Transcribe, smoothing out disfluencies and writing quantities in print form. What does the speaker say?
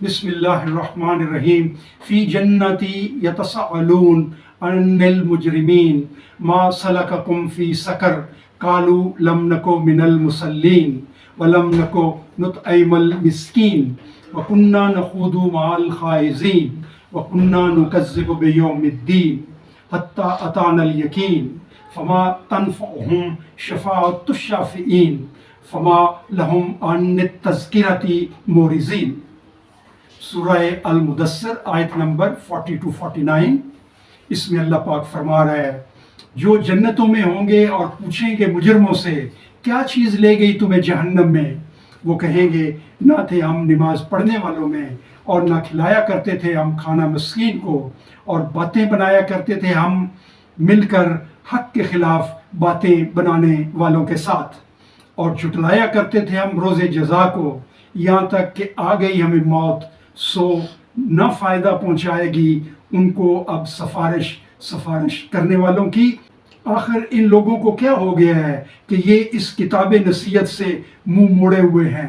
بسم اللہ الرحمن الرحیم فی جنتی یتساءلون عن المجرمین ما سلککم فی سقر قالوا لم نکو من المصلین ولم نکو نطعم المسکین وکنا نخوض مع الخائضین وکنا نکذب بیوم الدین حتی اتانا الیقین فما تنفعهم شفاعۃ الشافعین فما لهم عن التذکرۃ معرضین۔ سورہ المدثر آیت نمبر 40-49۔ اس میں اللہ پاک فرما رہا ہے جو جنتوں میں ہوں گے اور پوچھیں گے مجرموں سے کیا چیز لے گئی تمہیں جہنم میں، وہ کہیں گے نہ تھے ہم نماز پڑھنے والوں میں، اور نہ کھلایا کرتے تھے ہم کھانا مسکین کو، اور باتیں بنایا کرتے تھے ہم مل کر حق کے خلاف باتیں بنانے والوں کے ساتھ، اور جھٹلایا کرتے تھے ہم روز جزا کو، یہاں تک کہ آ گئی ہمیں موت سو نہ فائدہ پہنچائے گی ان کو اب سفارش کرنے والوں کی۔ آخر ان لوگوں کو کیا ہو گیا ہے کہ یہ اس کتاب نصیحت سے منہ موڑے ہوئے ہیں۔